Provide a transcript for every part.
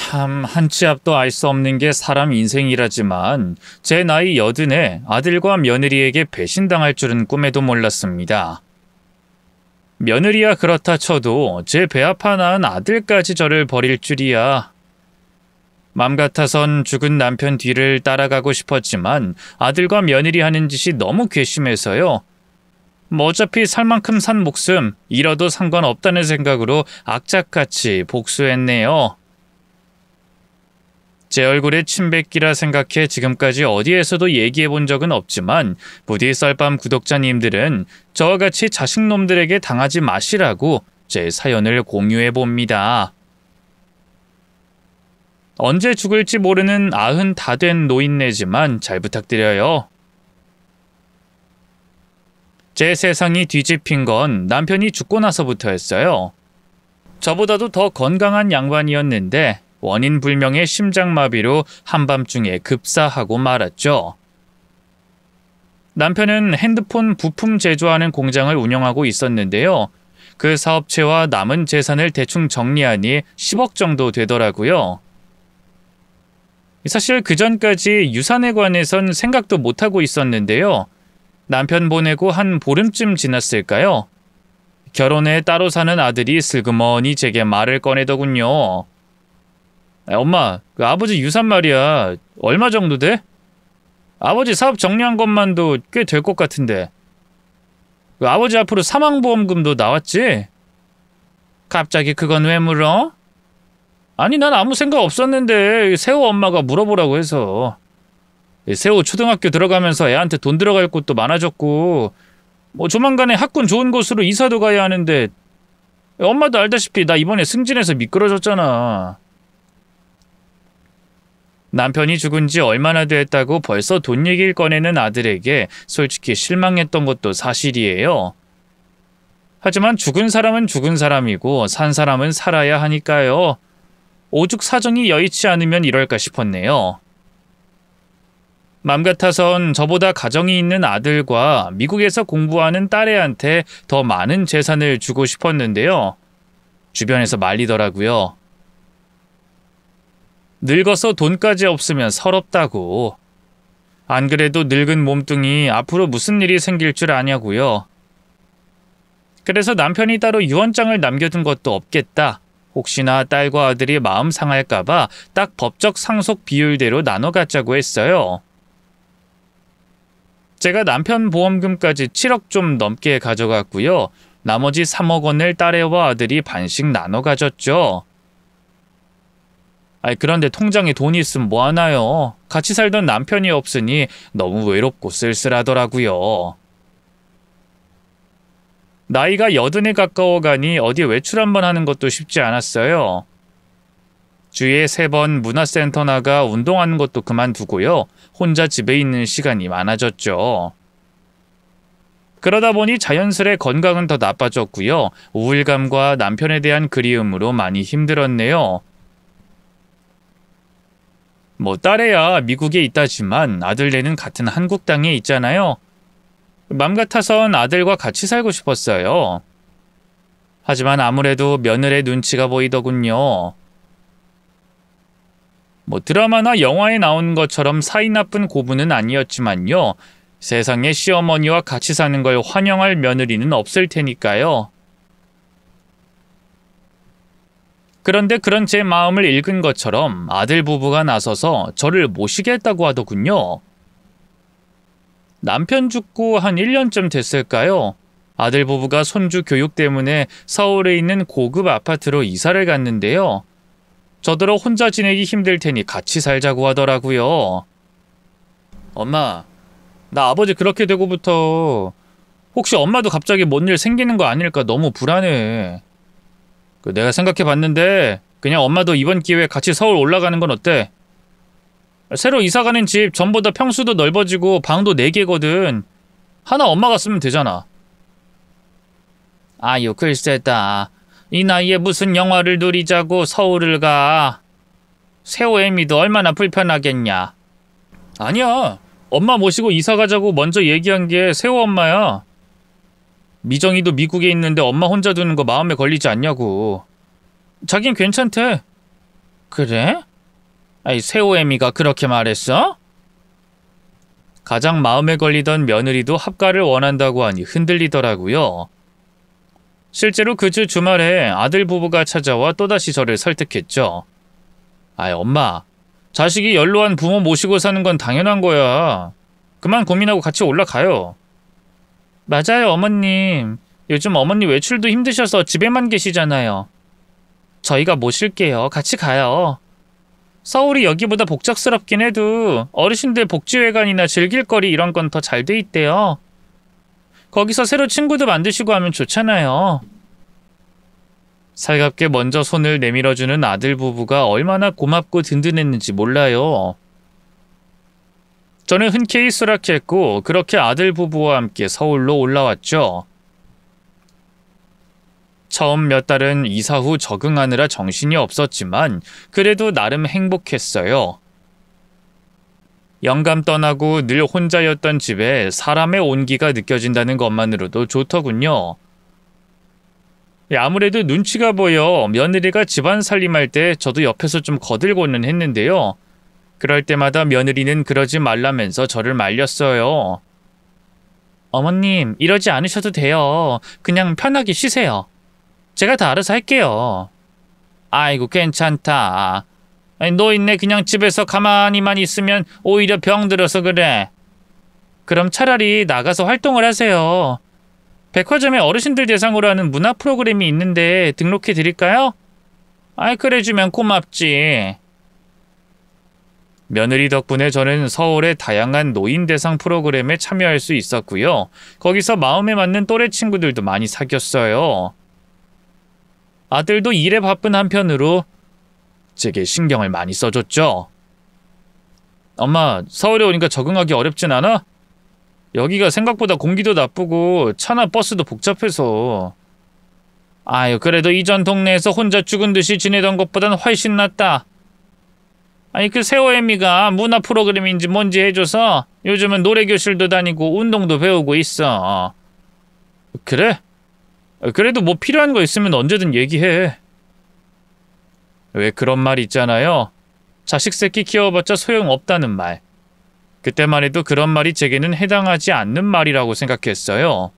참, 한 치 앞도 알 수 없는 게 사람 인생이라지만 제 나이 80에 아들과 며느리에게 배신당할 줄은 꿈에도 몰랐습니다. 며느리야 그렇다 쳐도 제 배 아파 낳은 아들까지 저를 버릴 줄이야. 맘 같아선 죽은 남편 뒤를 따라가고 싶었지만 아들과 며느리 하는 짓이 너무 괘씸해서요. 뭐 어차피 살 만큼 산 목숨 잃어도 상관없다는 생각으로 악착같이 복수했네요. 제 얼굴에 침 뱉기라 생각해 지금까지 어디에서도 얘기해 본 적은 없지만 부디 썰밤 구독자님들은 저와 같이 자식놈들에게 당하지 마시라고 제 사연을 공유해 봅니다. 언제 죽을지 모르는 90 다 된 노인네지만 잘 부탁드려요. 제 세상이 뒤집힌 건 남편이 죽고 나서부터였어요. 저보다도 더 건강한 양반이었는데 원인 불명의 심장마비로 한밤중에 급사하고 말았죠. 남편은 핸드폰 부품 제조하는 공장을 운영하고 있었는데요. 그 사업체와 남은 재산을 대충 정리하니 10억 정도 되더라고요. 사실 그전까지 유산에 관해선 생각도 못하고 있었는데요. 남편 보내고 한 보름쯤 지났을까요? 결혼해 따로 사는 아들이 슬그머니 제게 말을 꺼내더군요. 엄마, 그 아버지 유산 말이야. 얼마 정도 돼? 아버지 사업 정리한 것만도 꽤 될 것 같은데. 그 아버지 앞으로 사망보험금도 나왔지? 갑자기 그건 왜 물어? 아니, 난 아무 생각 없었는데 세호 엄마가 물어보라고 해서. 세호 초등학교 들어가면서 애한테 돈 들어갈 곳도 많아졌고 뭐 조만간에 학군 좋은 곳으로 이사도 가야 하는데 엄마도 알다시피 나 이번에 승진해서 미끄러졌잖아. 남편이 죽은 지 얼마나 됐다고 벌써 돈 얘기를 꺼내는 아들에게 솔직히 실망했던 것도 사실이에요. 하지만 죽은 사람은 죽은 사람이고 산 사람은 살아야 하니까요. 오죽 사정이 여의치 않으면 이럴까 싶었네요. 맘 같아선 저보다 가정이 있는 아들과 미국에서 공부하는 딸애한테 더 많은 재산을 주고 싶었는데요. 주변에서 말리더라고요. 늙어서 돈까지 없으면 서럽다고. 안 그래도 늙은 몸뚱이 앞으로 무슨 일이 생길 줄 아냐고요. 그래서 남편이 따로 유언장을 남겨둔 것도 없겠다. 혹시나 딸과 아들이 마음 상할까봐 딱 법적 상속 비율대로 나눠 갖자고 했어요. 제가 남편 보험금까지 7억 좀 넘게 가져갔고요. 나머지 3억 원을 딸애와 아들이 반씩 나눠 가졌죠. 그런데 통장에 돈이 있으면 뭐하나요? 같이 살던 남편이 없으니 너무 외롭고 쓸쓸하더라고요. 나이가 80에 가까워가니 어디 외출 한번 하는 것도 쉽지 않았어요. 주에 3번 문화센터 나가 운동하는 것도 그만두고요. 혼자 집에 있는 시간이 많아졌죠. 그러다 보니 자연스레 건강은 더 나빠졌고요. 우울감과 남편에 대한 그리움으로 많이 힘들었네요. 뭐 딸애야 미국에 있다지만 아들네는 같은 한국 땅에 있잖아요. 맘 같아선 아들과 같이 살고 싶었어요. 하지만 아무래도 며느리의 눈치가 보이더군요. 뭐 드라마나 영화에 나오는 것처럼 사이 나쁜 고부는 아니었지만요. 세상에 시어머니와 같이 사는 걸 환영할 며느리는 없을 테니까요. 그런데 그런 제 마음을 읽은 것처럼 아들 부부가 나서서 저를 모시겠다고 하더군요. 남편 죽고 한 1년쯤 됐을까요? 아들 부부가 손주 교육 때문에 서울에 있는 고급 아파트로 이사를 갔는데요. 저더러 혼자 지내기 힘들 테니 같이 살자고 하더라고요. 엄마, 나 아버지 그렇게 되고부터 혹시 엄마도 갑자기 뭔 일 생기는 거 아닐까 너무 불안해. 내가 생각해봤는데 그냥 엄마도 이번 기회에 같이 서울 올라가는 건 어때? 새로 이사가는 집 전보다 평수도 넓어지고 방도 4개거든. 하나 엄마가 쓰면 되잖아. 아유 글쎄다. 이 나이에 무슨 영화를 누리자고 서울을 가. 세호 애미도 얼마나 불편하겠냐. 아니야. 엄마 모시고 이사 가자고 먼저 얘기한 게 세호 엄마야. 미정이도 미국에 있는데 엄마 혼자 두는 거 마음에 걸리지 않냐고. 자긴 괜찮대. 그래? 아이, 세호애미가 그렇게 말했어? 가장 마음에 걸리던 며느리도 합가를 원한다고 하니 흔들리더라고요. 실제로 그 주 주말에 아들 부부가 찾아와 또다시 저를 설득했죠. 아이, 엄마, 자식이 연로한 부모 모시고 사는 건 당연한 거야. 그만 고민하고 같이 올라가요. 맞아요, 어머님. 요즘 어머니 외출도 힘드셔서 집에만 계시잖아요. 저희가 모실게요. 같이 가요. 서울이 여기보다 복잡스럽긴 해도 어르신들 복지회관이나 즐길거리 이런 건 더 잘 돼 있대요. 거기서 새로 친구도 만드시고 하면 좋잖아요. 살갑게 먼저 손을 내밀어주는 아들 부부가 얼마나 고맙고 든든했는지 몰라요. 저는 흔쾌히 수락했고 그렇게 아들 부부와 함께 서울로 올라왔죠. 처음 몇 달은 이사 후 적응하느라 정신이 없었지만 그래도 나름 행복했어요. 영감 떠나고 늘 혼자였던 집에 사람의 온기가 느껴진다는 것만으로도 좋더군요. 아무래도 눈치가 보여 며느리가 집안 살림할 때 저도 옆에서 좀 거들고는 했는데요. 그럴 때마다 며느리는 그러지 말라면서 저를 말렸어요. 어머님, 이러지 않으셔도 돼요. 그냥 편하게 쉬세요. 제가 다 알아서 할게요. 아이고, 괜찮다. 아니, 노인네 그냥 집에서 가만히만 있으면 오히려 병들어서 그래. 그럼 차라리 나가서 활동을 하세요. 백화점에 어르신들 대상으로 하는 문화 프로그램이 있는데 등록해 드릴까요? 아이, 그래주면 고맙지. 며느리 덕분에 저는 서울의 다양한 노인 대상 프로그램에 참여할 수 있었고요. 거기서 마음에 맞는 또래 친구들도 많이 사귀었어요. 아들도 일에 바쁜 한편으로 제게 신경을 많이 써줬죠. 엄마, 서울에 오니까 적응하기 어렵진 않아? 여기가 생각보다 공기도 나쁘고 차나 버스도 복잡해서. 아유, 그래도 이전 동네에서 혼자 죽은 듯이 지내던 것보단 훨씬 낫다. 아니, 그 세호애미가 문화 프로그램인지 뭔지 해줘서 요즘은 노래교실도 다니고 운동도 배우고 있어. 그래? 그래도 뭐 필요한 거 있으면 언제든 얘기해. 왜 그런 말 있잖아요. 자식 새끼 키워봤자 소용없다는 말. 그때만 해도 그런 말이 제게는 해당하지 않는 말이라고 생각했어요.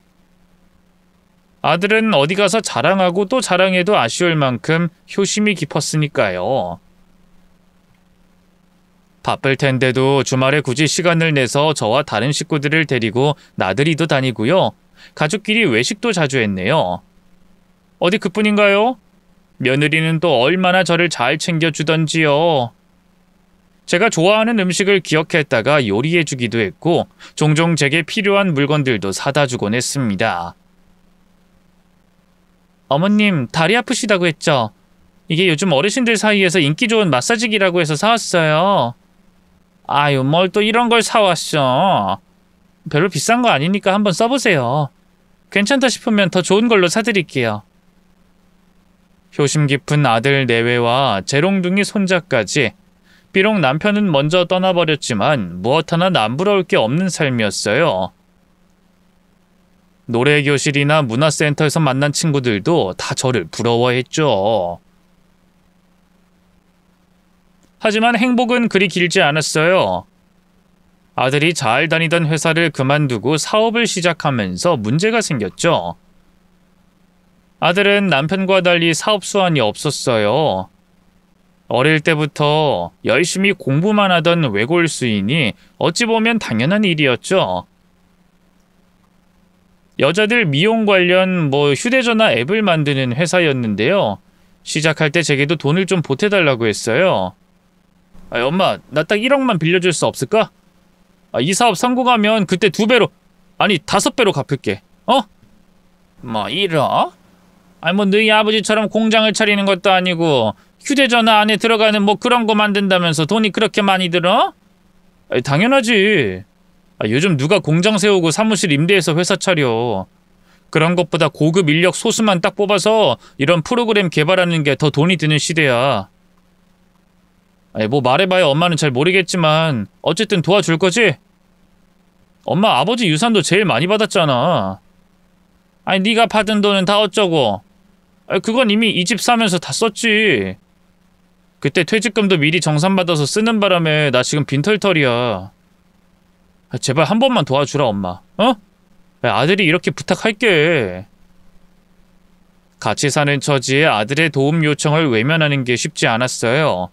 아들은 어디 가서 자랑하고 또 자랑해도 아쉬울 만큼 효심이 깊었으니까요. 바쁠 텐데도 주말에 굳이 시간을 내서 저와 다른 식구들을 데리고 나들이도 다니고요. 가족끼리 외식도 자주 했네요. 어디 그뿐인가요? 며느리는 또 얼마나 저를 잘 챙겨주던지요. 제가 좋아하는 음식을 기억했다가 요리해주기도 했고 종종 제게 필요한 물건들도 사다 주곤 했습니다. 어머님, 다리 아프시다고 했죠? 이게 요즘 어르신들 사이에서 인기 좋은 마사지기라고 해서 사왔어요. 아유, 뭘 또 이런 걸 사왔어. 별로 비싼 거 아니니까 한번 써보세요. 괜찮다 싶으면 더 좋은 걸로 사드릴게요. 효심 깊은 아들 내외와 재롱둥이 손자까지. 비록 남편은 먼저 떠나버렸지만 무엇 하나 남부러울 게 없는 삶이었어요. 노래교실이나 문화센터에서 만난 친구들도 다 저를 부러워했죠. 하지만 행복은 그리 길지 않았어요. 아들이 잘 다니던 회사를 그만두고 사업을 시작하면서 문제가 생겼죠. 아들은 남편과 달리 사업 수완이 없었어요. 어릴 때부터 열심히 공부만 하던 외골수이니 어찌 보면 당연한 일이었죠. 여자들 미용 관련 휴대전화 앱을 만드는 회사였는데요. 시작할 때 제게도 돈을 좀 보태달라고 했어요. 엄마, 나 딱 1억만 빌려줄 수 없을까? 이 사업 성공하면 그때 2배로, 아니 5배로 갚을게. 어? 1억? 너희 아버지처럼 공장을 차리는 것도 아니고 휴대전화 안에 들어가는 그런 거 만든다면서 돈이 그렇게 많이 들어? 당연하지. 요즘 누가 공장 세우고 사무실 임대해서 회사 차려. 그런 것보다 고급 인력 소수만 딱 뽑아서 이런 프로그램 개발하는 게 더 돈이 드는 시대야. 말해봐야 엄마는 잘 모르겠지만 어쨌든 도와줄 거지? 엄마 아버지 유산도 제일 많이 받았잖아. 네가 받은 돈은 다 어쩌고. 그건 이미 이 집 사면서 다 썼지. 그때 퇴직금도 미리 정산받아서 쓰는 바람에 나 지금 빈털털이야. 제발 한 번만 도와주라, 엄마. 어? 아들이 이렇게 부탁할게. 같이 사는 처지에 아들의 도움 요청을 외면하는 게 쉽지 않았어요.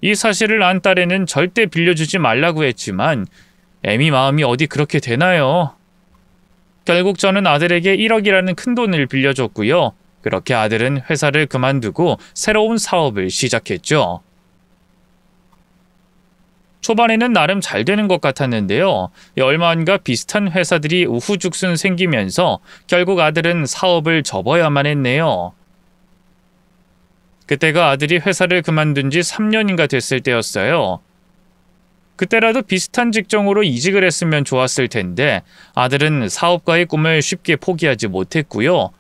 이 사실을 안 딸에는 절대 빌려주지 말라고 했지만 애미 마음이 어디 그렇게 되나요? 결국 저는 아들에게 1억이라는 큰 돈을 빌려줬고요. 그렇게 아들은 회사를 그만두고 새로운 사업을 시작했죠. 초반에는 나름 잘 되는 것 같았는데요. 얼마 안가 비슷한 회사들이 우후죽순 생기면서 결국 아들은 사업을 접어야만 했네요. 그때가 아들이 회사를 그만둔 지 3년인가 됐을 때였어요. 그때라도 비슷한 직종으로 이직을 했으면 좋았을 텐데 아들은 사업가의 꿈을 쉽게 포기하지 못했고요.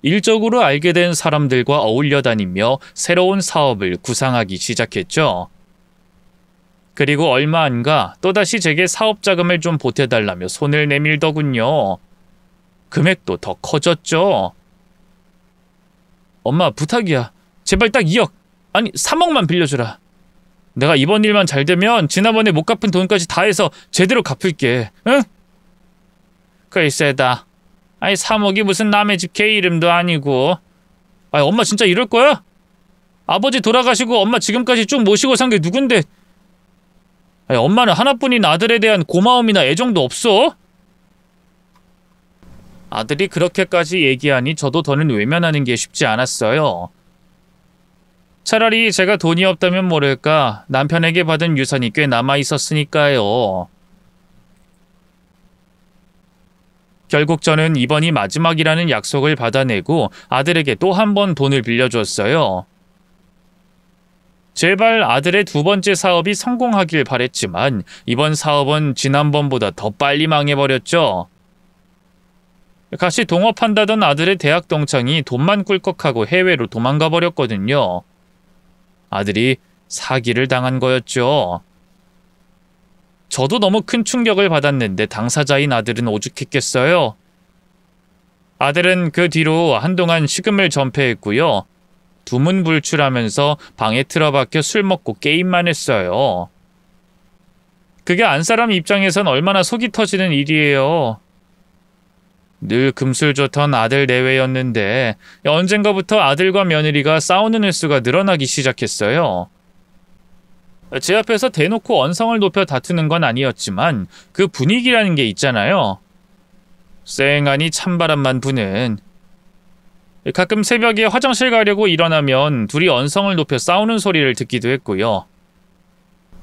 일적으로 알게 된 사람들과 어울려 다니며 새로운 사업을 구상하기 시작했죠. 그리고 얼마 안가 또다시 제게 사업 자금을 좀 보태달라며 손을 내밀더군요. 금액도 더 커졌죠. 엄마 부탁이야. 제발 딱 2억, 아니 3억만 빌려주라. 내가 이번 일만 잘 되면 지난번에 못 갚은 돈까지 다 해서 제대로 갚을게. 응? 글쎄다. 아니 3억이 무슨 남의 집 개 이름도 아니고. 아니 엄마 진짜 이럴 거야? 아버지 돌아가시고 엄마 지금까지 쭉 모시고 산 게 누군데. 아니 엄마는 하나뿐인 아들에 대한 고마움이나 애정도 없어? 아들이 그렇게까지 얘기하니 저도 더는 외면하는 게 쉽지 않았어요. 차라리 제가 돈이 없다면 모를까 남편에게 받은 유산이 꽤 남아있었으니까요. 결국 저는 이번이 마지막이라는 약속을 받아내고 아들에게 또 한 번 돈을 빌려줬어요. 제발 아들의 두 번째 사업이 성공하길 바랬지만 이번 사업은 지난번보다 더 빨리 망해버렸죠. 같이 동업한다던 아들의 대학 동창이 돈만 꿀꺽하고 해외로 도망가 버렸거든요. 아들이 사기를 당한 거였죠. 저도 너무 큰 충격을 받았는데 당사자인 아들은 오죽했겠어요. 아들은 그 뒤로 한동안 식음을 전폐했고요. 두문불출하면서 방에 틀어박혀 술 먹고 게임만 했어요. 그게 안사람 입장에선 얼마나 속이 터지는 일이에요. 늘 금술좋던 아들 내외였는데 언젠가부터 아들과 며느리가 싸우는 횟수가 늘어나기 시작했어요. 제 앞에서 대놓고 언성을 높여 다투는 건 아니었지만 그 분위기라는 게 있잖아요. 쌩하니 찬바람만 부는. 가끔 새벽에 화장실 가려고 일어나면 둘이 언성을 높여 싸우는 소리를 듣기도 했고요.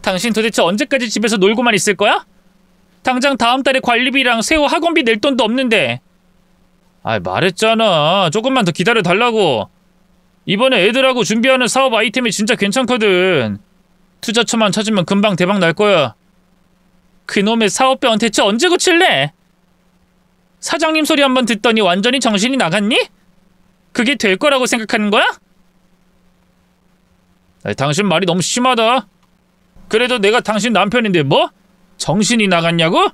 당신 도대체 언제까지 집에서 놀고만 있을 거야? 당장 다음 달에 관리비랑 새우 학원비 낼 돈도 없는데. 말했잖아. 조금만 더 기다려달라고. 이번에 애들하고 준비하는 사업 아이템이 진짜 괜찮거든. 투자처만 찾으면 금방 대박 날 거야. 그놈의 사업병 대체 언제 고칠래? 사장님 소리 한번 듣더니 완전히 정신이 나갔니? 그게 될 거라고 생각하는 거야? 당신 말이 너무 심하다. 그래도 내가 당신 남편인데 뭐? 정신이 나갔냐고?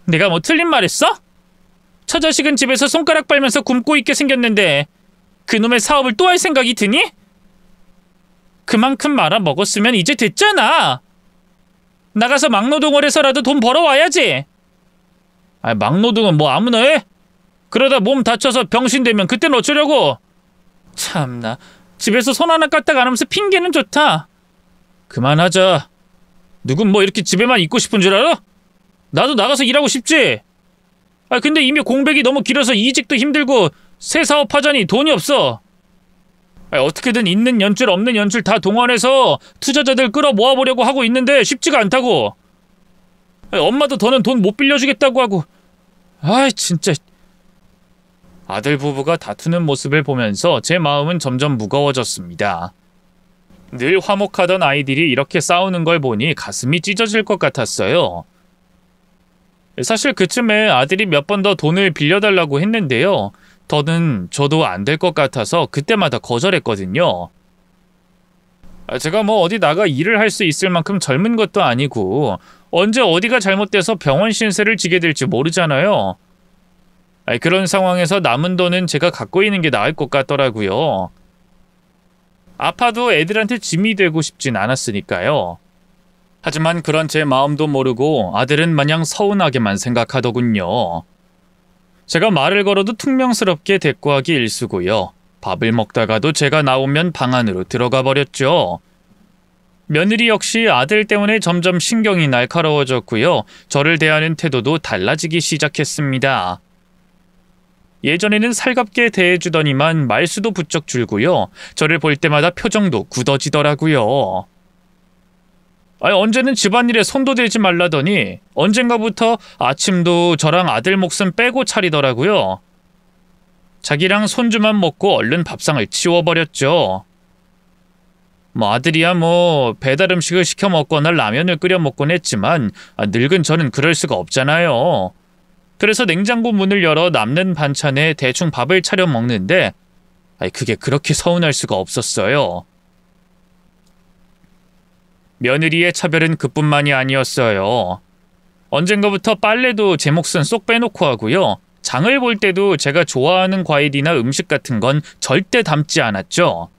내가 뭐 틀린 말 했어? 처자식은 집에서 손가락 빨면서 굶고 있게 생겼는데 그놈의 사업을 또 할 생각이 드니? 그만큼 말아먹었으면 이제 됐잖아. 나가서 막노동을 해서라도 돈 벌어와야지. 막노동은 뭐 아무나 해? 그러다 몸 다쳐서 병신 되면 그땐 어쩌려고? 참나, 집에서 손 하나 까딱 안 하면서 핑계는 좋다. 그만하자. 누군 뭐 이렇게 집에만 있고 싶은 줄 알아? 나도 나가서 일하고 싶지. 근데 이미 공백이 너무 길어서 이직도 힘들고 새 사업하자니 돈이 없어. 어떻게든 있는 연줄 없는 연줄 다 동원해서 투자자들 끌어 모아보려고 하고 있는데 쉽지가 않다고. 엄마도 더는 돈 못 빌려주겠다고 하고. 진짜. 아들 부부가 다투는 모습을 보면서 제 마음은 점점 무거워졌습니다. 늘 화목하던 아이들이 이렇게 싸우는 걸 보니 가슴이 찢어질 것 같았어요. 사실 그쯤에 아들이 몇 번 더 돈을 빌려달라고 했는데요. 더는 줘도 안 될 것 같아서 그때마다 거절했거든요. 제가 뭐 어디 나가 일을 할 수 있을 만큼 젊은 것도 아니고 언제 어디가 잘못돼서 병원 신세를 지게 될지 모르잖아요. 그런 상황에서 남은 돈은 제가 갖고 있는 게 나을 것 같더라고요. 아파도 애들한테 짐이 되고 싶진 않았으니까요. 하지만 그런 제 마음도 모르고 아들은 마냥 서운하게만 생각하더군요. 제가 말을 걸어도 퉁명스럽게 대꾸하기 일쑤고요. 밥을 먹다가도 제가 나오면 방 안으로 들어가 버렸죠. 며느리 역시 아들 때문에 점점 신경이 날카로워졌고요. 저를 대하는 태도도 달라지기 시작했습니다. 예전에는 살갑게 대해주더니만 말수도 부쩍 줄고요. 저를 볼 때마다 표정도 굳어지더라고요. 언제는 집안일에 손도 대지 말라더니 언젠가부터 아침도 저랑 아들 목숨 빼고 차리더라고요. 자기랑 손주만 먹고 얼른 밥상을 치워버렸죠. 아들이야 배달 음식을 시켜 먹거나 라면을 끓여 먹곤 했지만 늙은 저는 그럴 수가 없잖아요. 그래서 냉장고 문을 열어 남는 반찬에 대충 밥을 차려 먹는데 그게 그렇게 서운할 수가 없었어요. 며느리의 차별은 그뿐만이 아니었어요. 언젠가부터 빨래도 제 몫은 쏙 빼놓고 하고요. 장을 볼 때도 제가 좋아하는 과일이나 음식 같은 건 절대 담지 않았죠.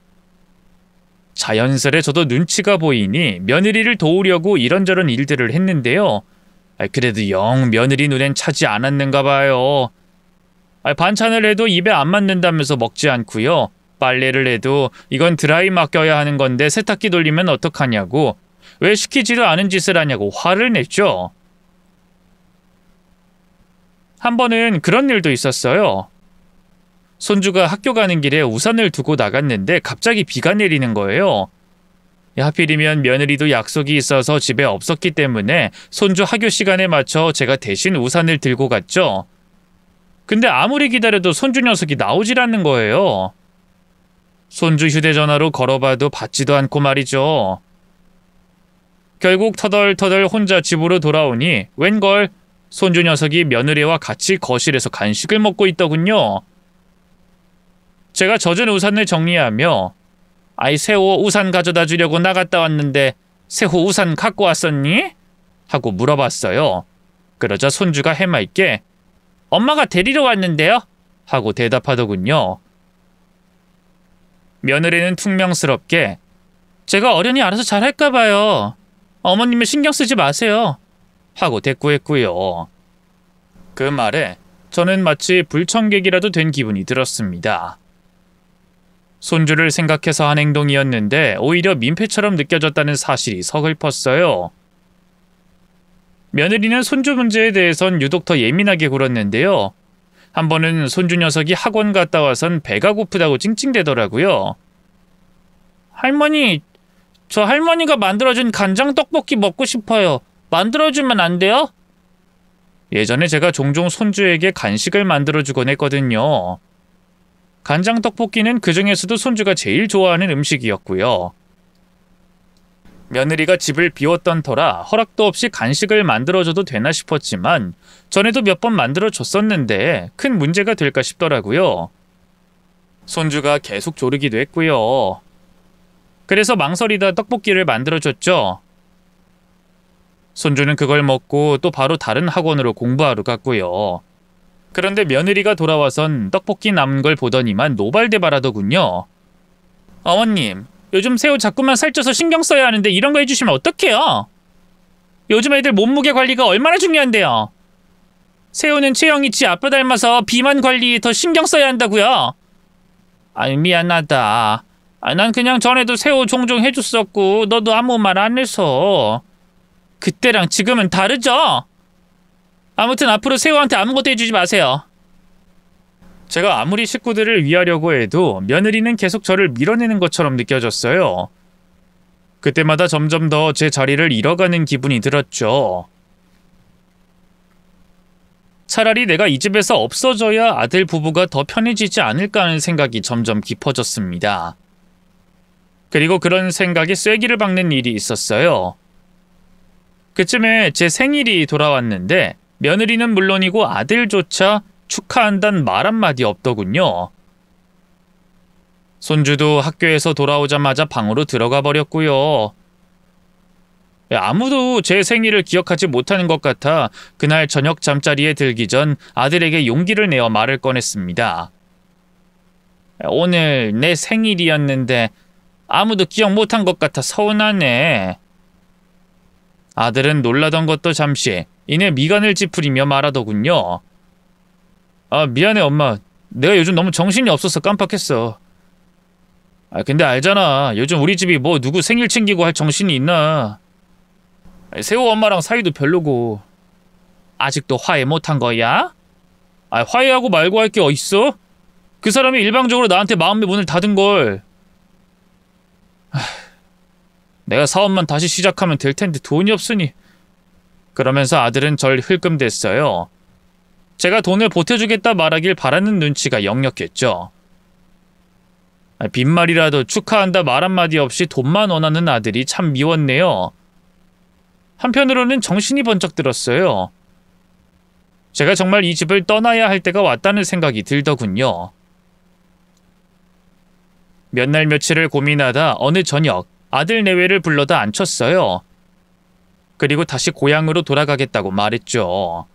자연스레 저도 눈치가 보이니 며느리를 도우려고 이런저런 일들을 했는데요. 그래도 영 며느리 눈엔 차지 않았는가 봐요. 반찬을 해도 입에 안 맞는다면서 먹지 않고요. 빨래를 해도 이건 드라이 맡겨야 하는 건데 세탁기 돌리면 어떡하냐고, 왜 시키지도 않은 짓을 하냐고 화를 냈죠. 한 번은 그런 일도 있었어요. 손주가 학교 가는 길에 우산을 두고 나갔는데 갑자기 비가 내리는 거예요. 하필이면 며느리도 약속이 있어서 집에 없었기 때문에 손주 학교 시간에 맞춰 제가 대신 우산을 들고 갔죠. 근데 아무리 기다려도 손주 녀석이 나오질 않는 거예요. 손주 휴대전화로 걸어봐도 받지도 않고 말이죠. 결국 터덜터덜 혼자 집으로 돌아오니 웬걸 손주 녀석이 며느리와 같이 거실에서 간식을 먹고 있더군요. 제가 젖은 우산을 정리하며 세호 우산 가져다 주려고 나갔다 왔는데 세호 우산 갖고 왔었니? 하고 물어봤어요. 그러자 손주가 해맑게 엄마가 데리러 왔는데요? 하고 대답하더군요. 며느리는 퉁명스럽게 제가 어련히 알아서 잘할까 봐요. 어머님을 신경 쓰지 마세요. 하고 대꾸했고요. 그 말에 저는 마치 불청객이라도 된 기분이 들었습니다. 손주를 생각해서 한 행동이었는데 오히려 민폐처럼 느껴졌다는 사실이 서글펐어요. 며느리는 손주 문제에 대해선 유독 더 예민하게 굴었는데요. 한 번은 손주 녀석이 학원 갔다 와선 배가 고프다고 찡찡대더라고요. 할머니, 저 할머니가 만들어준 간장 떡볶이 먹고 싶어요. 만들어주면 안 돼요? 예전에 제가 종종 손주에게 간식을 만들어주곤 했거든요. 간장 떡볶이는 그 중에서도 손주가 제일 좋아하는 음식이었고요. 며느리가 집을 비웠던 터라 허락도 없이 간식을 만들어줘도 되나 싶었지만 전에도 몇 번 만들어줬었는데 큰 문제가 될까 싶더라고요. 손주가 계속 조르기도 했고요. 그래서 망설이다 떡볶이를 만들어줬죠. 손주는 그걸 먹고 또 바로 다른 학원으로 공부하러 갔고요. 그런데 며느리가 돌아와선 떡볶이 남은 걸 보더니만 노발대발하더군요. 어머님, 요즘 새우 자꾸만 살쪄서 신경 써야 하는데 이런 거 해주시면 어떡해요? 요즘 애들 몸무게 관리가 얼마나 중요한데요. 새우는 체형이 지 아빠 닮아서 비만 관리에 더 신경 써야 한다고요. 미안하다. 난 그냥 전에도 새우 종종 해줬었고 너도 아무 말 안 해서. 그때랑 지금은 다르죠? 아무튼 앞으로 새우한테 아무것도 해주지 마세요. 제가 아무리 식구들을 위하려고 해도 며느리는 계속 저를 밀어내는 것처럼 느껴졌어요. 그때마다 점점 더 제 자리를 잃어가는 기분이 들었죠. 차라리 내가 이 집에서 없어져야 아들 부부가 더 편해지지 않을까 하는 생각이 점점 깊어졌습니다. 그리고 그런 생각에 쐐기를 박는 일이 있었어요. 그쯤에 제 생일이 돌아왔는데 며느리는 물론이고 아들조차 축하한단 말 한마디 없더군요. 손주도 학교에서 돌아오자마자 방으로 들어가 버렸고요. 아무도 제 생일을 기억하지 못하는 것 같아 그날 저녁 잠자리에 들기 전 아들에게 용기를 내어 말을 꺼냈습니다. 오늘 내 생일이었는데 아무도 기억 못한 것 같아 서운하네. 아들은 놀라던 것도 잠시 이내 미간을 찌푸리며 말하더군요. 아, 미안해 엄마. 내가 요즘 너무 정신이 없어서 깜빡했어. 아, 근데 알잖아. 요즘 우리 집이 뭐 누구 생일 챙기고 할 정신이 있나. 세호 엄마랑 사이도 별로고. 아직도 화해 못한 거야? 아, 화해하고 말고 할 게 어딨어? 그 사람이 일방적으로 나한테 마음의 문을 닫은 걸. 내가 사업만 다시 시작하면 될 텐데 돈이 없으니. 그러면서 아들은 절 흘끔댔어요. 제가 돈을 보태주겠다 말하길 바라는 눈치가 역력했죠. 빈말이라도 축하한다 말 한마디 없이 돈만 원하는 아들이 참 미웠네요. 한편으로는 정신이 번쩍 들었어요. 제가 정말 이 집을 떠나야 할 때가 왔다는 생각이 들더군요. 몇 날 며칠을 고민하다 어느 저녁 아들 내외를 불러다 앉혔어요. 그리고 다시 고향으로 돌아가겠다고 말했죠.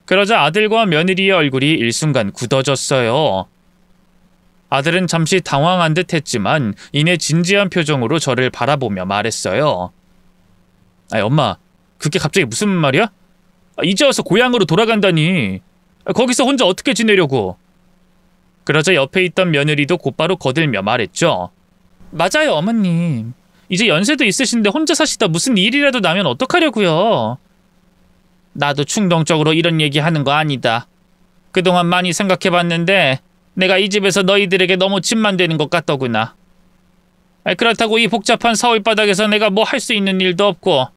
그러자 아들과 며느리의 얼굴이 일순간 굳어졌어요. 아들은 잠시 당황한 듯 했지만 이내 진지한 표정으로 저를 바라보며 말했어요. 아이, 엄마, 그게 갑자기 무슨 말이야? 이제 와서 고향으로 돌아간다니. 거기서 혼자 어떻게 지내려고? 그러자 옆에 있던 며느리도 곧바로 거들며 말했죠. 맞아요, 어머님. 이제 연세도 있으신데 혼자 사시다 무슨 일이라도 나면 어떡하려고요? 나도 충동적으로 이런 얘기하는 거 아니다. 그동안 많이 생각해봤는데 내가 이 집에서 너희들에게 너무 짐만 되는 것 같더구나. 그렇다고 이 복잡한 서울 바닥에서 내가 뭐 할 수 있는 일도 없고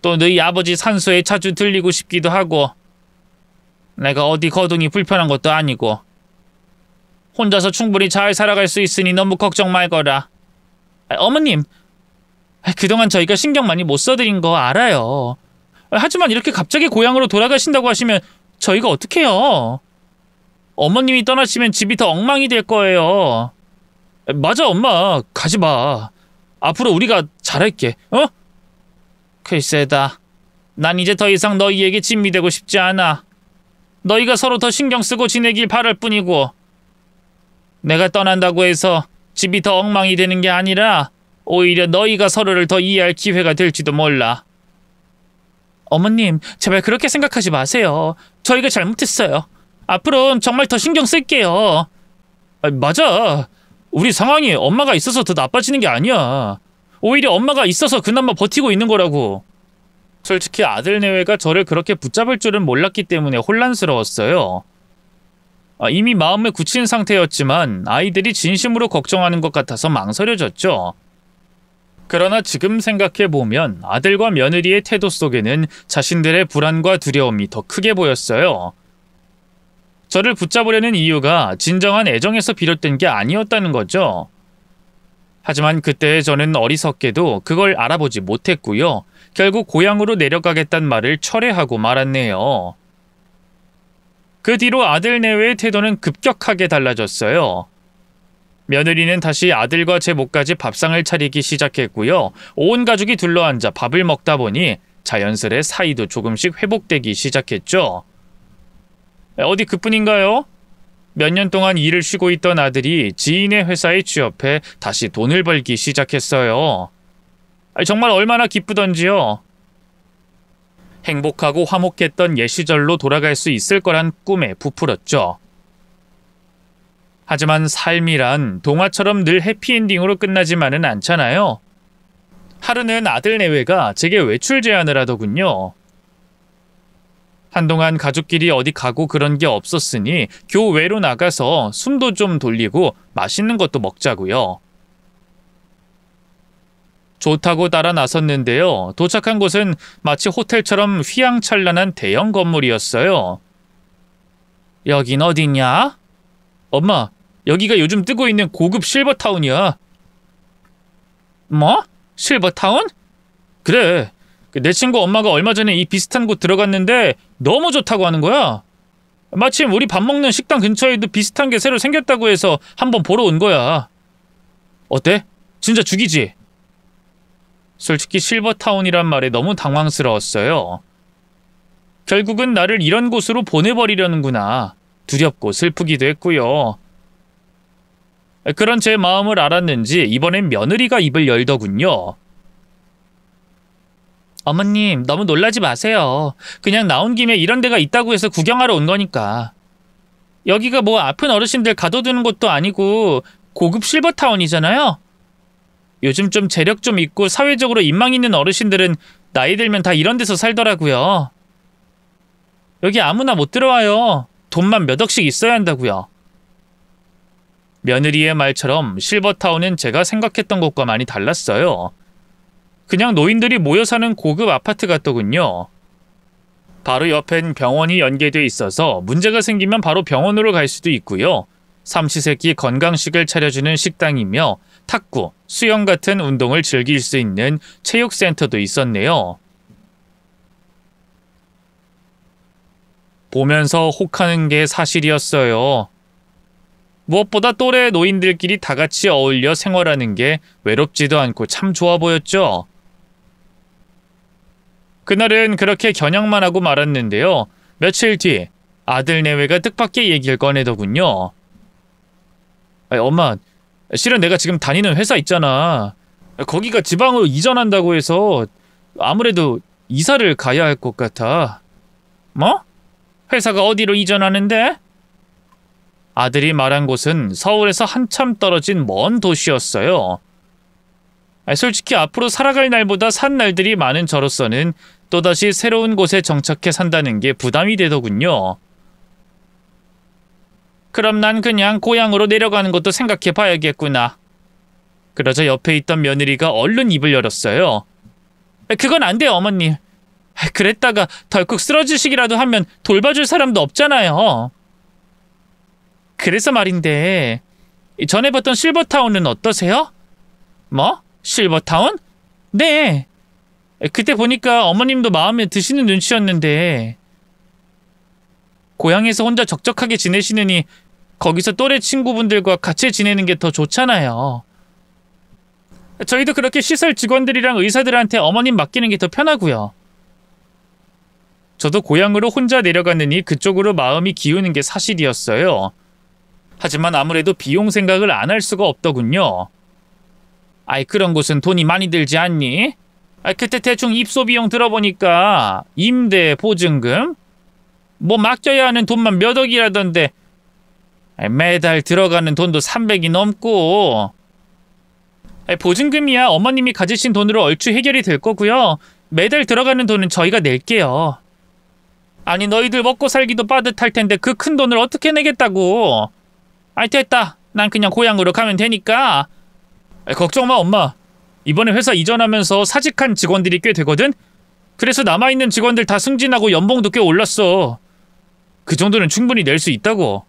또 너희 아버지 산소에 자주 들리고 싶기도 하고 내가 어디 거동이 불편한 것도 아니고 혼자서 충분히 잘 살아갈 수 있으니 너무 걱정 말거라. 어머님, 그동안 저희가 신경 많이 못 써드린 거 알아요. 하지만 이렇게 갑자기 고향으로 돌아가신다고 하시면 저희가 어떡해요? 어머님이 떠나시면 집이 더 엉망이 될 거예요. 맞아, 엄마. 가지 마. 앞으로 우리가 잘할게. 어? 글쎄다. 난 이제 더 이상 너희에게 짐이 되고 싶지 않아. 너희가 서로 더 신경 쓰고 지내길 바랄 뿐이고 내가 떠난다고 해서 집이 더 엉망이 되는 게 아니라 오히려 너희가 서로를 더 이해할 기회가 될지도 몰라. 어머님, 제발 그렇게 생각하지 마세요. 저희가 잘못했어요. 앞으로는 정말 더 신경 쓸게요. 맞아. 우리 상황이 엄마가 있어서 더 나빠지는 게 아니야. 오히려 엄마가 있어서 그나마 버티고 있는 거라고. 솔직히 아들 내외가 저를 그렇게 붙잡을 줄은 몰랐기 때문에 혼란스러웠어요. 이미 마음에 굳힌 상태였지만 아이들이 진심으로 걱정하는 것 같아서 망설여졌죠. 그러나 지금 생각해보면 아들과 며느리의 태도 속에는 자신들의 불안과 두려움이 더 크게 보였어요. 저를 붙잡으려는 이유가 진정한 애정에서 비롯된 게 아니었다는 거죠. 하지만 그때의 저는 어리석게도 그걸 알아보지 못했고요. 결국 고향으로 내려가겠다는 말을 철회하고 말았네요. 그 뒤로 아들 내외의 태도는 급격하게 달라졌어요. 며느리는 다시 아들과 제 목까지 밥상을 차리기 시작했고요. 온 가족이 둘러앉아 밥을 먹다 보니 자연스레 사이도 조금씩 회복되기 시작했죠. 어디 그뿐인가요? 몇 년 동안 일을 쉬고 있던 아들이 지인의 회사에 취업해 다시 돈을 벌기 시작했어요. 정말 얼마나 기쁘던지요. 행복하고 화목했던 옛 시절로 돌아갈 수 있을 거란 꿈에 부풀었죠. 하지만 삶이란 동화처럼 늘 해피엔딩으로 끝나지만은 않잖아요. 하루는 아들 내외가 제게 외출 제안을 하더군요. 한동안 가족끼리 어디 가고 그런 게 없었으니 교외로 나가서 숨도 좀 돌리고 맛있는 것도 먹자고요. 좋다고 따라 나섰는데요. 도착한 곳은 마치 호텔처럼 휘황찬란한 대형 건물이었어요. 여긴 어디냐? 엄마, 여기가 요즘 뜨고 있는 고급 실버타운이야. 뭐? 실버타운? 그래. 내 친구 엄마가 얼마 전에 이 비슷한 곳 들어갔는데 너무 좋다고 하는 거야. 마침 우리 밥 먹는 식당 근처에도 비슷한 게 새로 생겼다고 해서 한번 보러 온 거야. 어때? 진짜 죽이지? 솔직히 실버타운이란 말에 너무 당황스러웠어요. 결국은 나를 이런 곳으로 보내버리려는구나. 두렵고 슬프기도 했고요. 그런 제 마음을 알았는지 이번엔 며느리가 입을 열더군요. 어머님, 너무 놀라지 마세요. 그냥 나온 김에 이런 데가 있다고 해서 구경하러 온 거니까. 여기가 뭐 아픈 어르신들 가둬두는 곳도 아니고 고급 실버타운이잖아요. 요즘 좀 재력 좀 있고 사회적으로 인망 있는 어르신들은 나이 들면 다 이런 데서 살더라고요. 여기 아무나 못 들어와요. 돈만 몇 억씩 있어야 한다고요. 며느리의 말처럼 실버타운은 제가 생각했던 것과 많이 달랐어요. 그냥 노인들이 모여 사는 고급 아파트 같더군요. 바로 옆엔 병원이 연계돼 있어서 문제가 생기면 바로 병원으로 갈 수도 있고요. 삼시세끼 건강식을 차려주는 식당이며 탁구, 수영 같은 운동을 즐길 수 있는 체육센터도 있었네요. 보면서 혹하는 게 사실이었어요. 무엇보다 또래 노인들끼리 다 같이 어울려 생활하는 게 외롭지도 않고 참 좋아 보였죠. 그날은 그렇게 겨냥만 하고 말았는데요. 며칠 뒤 아들 내외가 뜻밖의 얘기를 꺼내더군요. 엄마, 실은 내가 지금 다니는 회사 있잖아. 거기가 지방으로 이전한다고 해서 아무래도 이사를 가야 할 것 같아. 뭐? 회사가 어디로 이전하는데? 아들이 말한 곳은 서울에서 한참 떨어진 먼 도시였어요. 솔직히 앞으로 살아갈 날보다 산 날들이 많은 저로서는 또다시 새로운 곳에 정착해 산다는 게 부담이 되더군요. 그럼 난 그냥 고향으로 내려가는 것도 생각해 봐야겠구나. 그러자 옆에 있던 며느리가 얼른 입을 열었어요. 그건 안 돼요, 어머님. 그랬다가 덜컥 쓰러지시기라도 하면 돌봐줄 사람도 없잖아요. 그래서 말인데, 전에 봤던 실버타운은 어떠세요? 뭐? 실버타운? 네. 그때 보니까 어머님도 마음에 드시는 눈치였는데 고향에서 혼자 적적하게 지내시느니 거기서 또래 친구분들과 같이 지내는 게 더 좋잖아요. 저희도 그렇게 시설 직원들이랑 의사들한테 어머님 맡기는 게 더 편하고요. 저도 고향으로 혼자 내려갔느니 그쪽으로 마음이 기우는 게 사실이었어요. 하지만 아무래도 비용 생각을 안 할 수가 없더군요. 그런 곳은 돈이 많이 들지 않니? 그때 대충 입소 비용 들어보니까 임대, 보증금? 뭐 맡겨야 하는 돈만 몇 억이라던데 매달 들어가는 돈도 300이 넘고. 보증금이야 어머님이 가지신 돈으로 얼추 해결이 될 거고요. 매달 들어가는 돈은 저희가 낼게요. 아니 너희들 먹고 살기도 빠듯할 텐데 그 큰 돈을 어떻게 내겠다고. 됐다. 난 그냥 고향으로 가면 되니까. 걱정 마 엄마. 이번에 회사 이전하면서 사직한 직원들이 꽤 되거든? 그래서 남아있는 직원들 다 승진하고 연봉도 꽤 올랐어. 그 정도는 충분히 낼 수 있다고.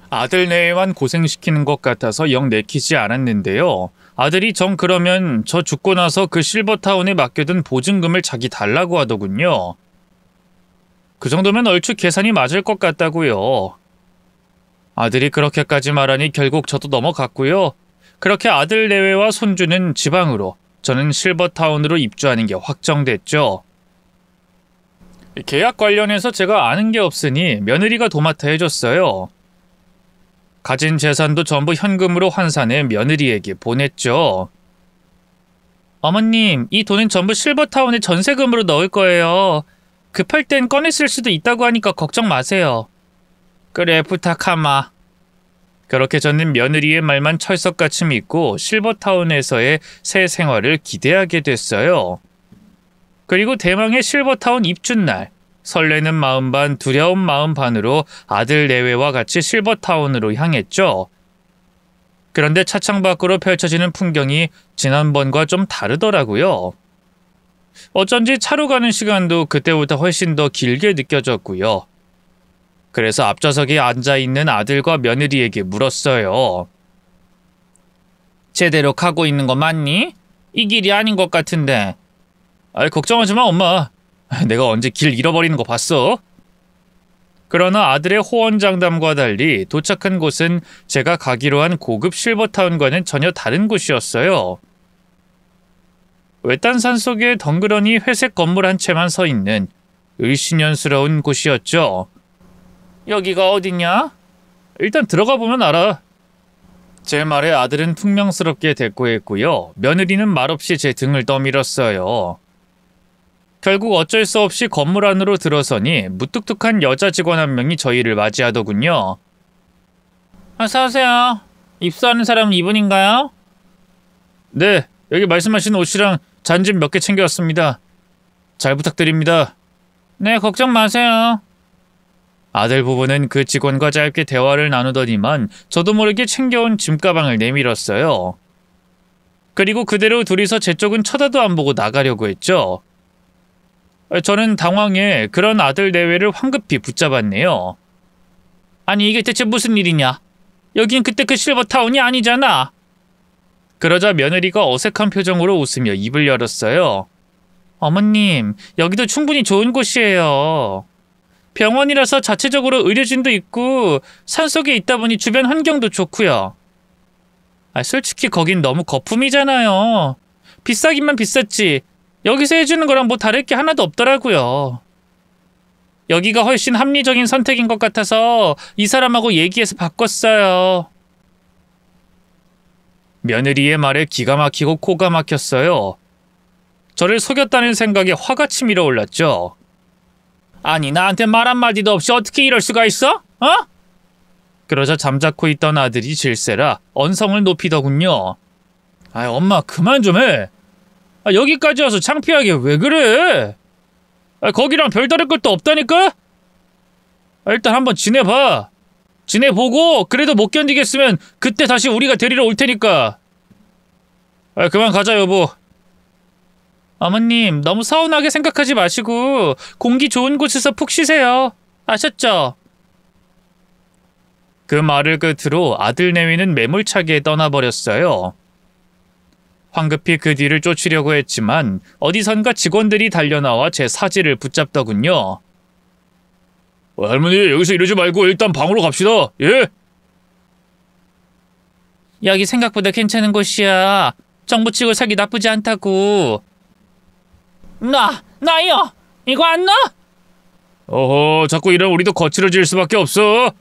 아들 내외만 고생시키는 것 같아서 영 내키지 않았는데요. 아들이 정 그러면 저 죽고 나서 그 실버타운에 맡겨둔 보증금을 자기 달라고 하더군요. 그 정도면 얼추 계산이 맞을 것 같다고요. 아들이 그렇게까지 말하니 결국 저도 넘어갔고요. 그렇게 아들 내외와 손주는 지방으로, 저는 실버타운으로 입주하는 게 확정됐죠. 계약 관련해서 제가 아는 게 없으니 며느리가 도맡아 해줬어요. 가진 재산도 전부 현금으로 환산해 며느리에게 보냈죠. 어머님, 이 돈은 전부 실버타운에 전세금으로 넣을 거예요. 급할 땐 꺼내 쓸 수도 있다고 하니까 걱정 마세요. 그래, 부탁하마. 그렇게 저는 며느리의 말만 철석같이 믿고 실버타운에서의 새 생활을 기대하게 됐어요. 그리고 대망의 실버타운 입주날, 설레는 마음 반 두려운 마음 반으로 아들 내외와 같이 실버타운으로 향했죠. 그런데 차창 밖으로 펼쳐지는 풍경이 지난번과 좀 다르더라고요. 어쩐지 차로 가는 시간도 그때보다 훨씬 더 길게 느껴졌고요. 그래서 앞좌석에 앉아있는 아들과 며느리에게 물었어요. 제대로 가고 있는 거 맞니? 이 길이 아닌 것 같은데. 걱정하지 마, 엄마. 내가 언제 길 잃어버리는 거 봤어? 그러나 아들의 호언장담과 달리 도착한 곳은 제가 가기로 한 고급 실버타운과는 전혀 다른 곳이었어요. 외딴 산속에 덩그러니 회색 건물 한 채만 서 있는 을씨년스러운 곳이었죠. 여기가 어디냐? 일단 들어가 보면 알아. 제 말에 아들은 퉁명스럽게 대꾸했고요. 며느리는 말없이 제 등을 떠밀었어요. 결국 어쩔 수 없이 건물 안으로 들어서니 무뚝뚝한 여자 직원 한 명이 저희를 맞이하더군요. 어서 오세요. 입수하는 사람은 이분인가요? 네, 여기 말씀하신 옷이랑 잔짐 몇 개 챙겨왔습니다. 잘 부탁드립니다. 네, 걱정 마세요. 아들 부부는 그 직원과 짧게 대화를 나누더니만 저도 모르게 챙겨온 짐가방을 내밀었어요. 그리고 그대로 둘이서 제 쪽은 쳐다도 안 보고 나가려고 했죠. 저는 당황해 그런 아들 내외를 황급히 붙잡았네요. 아니 이게 대체 무슨 일이냐? 여긴 그때 그 실버타운이 아니잖아. 그러자 며느리가 어색한 표정으로 웃으며 입을 열었어요. 어머님, 여기도 충분히 좋은 곳이에요. 병원이라서 자체적으로 의료진도 있고 산속에 있다 보니 주변 환경도 좋고요. 솔직히 거긴 너무 거품이잖아요. 비싸기만 비쌌지 여기서 해주는 거랑 뭐 다를 게 하나도 없더라고요. 여기가 훨씬 합리적인 선택인 것 같아서 이 사람하고 얘기해서 바꿨어요. 며느리의 말에 기가 막히고 코가 막혔어요. 저를 속였다는 생각에 화가 치밀어 올랐죠. 아니 나한테 말 한마디도 없이 어떻게 이럴 수가 있어? 어? 그러자 잠자코 있던 아들이 질세라 언성을 높이더군요. 엄마 그만 좀 해. 여기까지 와서 창피하게 왜 그래? 거기랑 별다를 것도 없다니까? 일단 한번 지내봐. 지내보고 그래도 못 견디겠으면 그때 다시 우리가 데리러 올 테니까. 그만 가자 여보. 어머님 너무 서운하게 생각하지 마시고 공기 좋은 곳에서 푹 쉬세요. 아셨죠? 그 말을 끝으로 아들 내위는 매몰차게 떠나버렸어요. 황급히 그 뒤를 쫓으려고 했지만 어디선가 직원들이 달려나와 제 사지를 붙잡더군요. 할머니 여기서 이러지 말고 일단 방으로 갑시다. 예? 여기 생각보다 괜찮은 곳이야. 정부치고 살기 나쁘지 않다고. 나요? 이거 안 나? 어허 자꾸 이러면 우리도 거칠어질 수밖에 없어.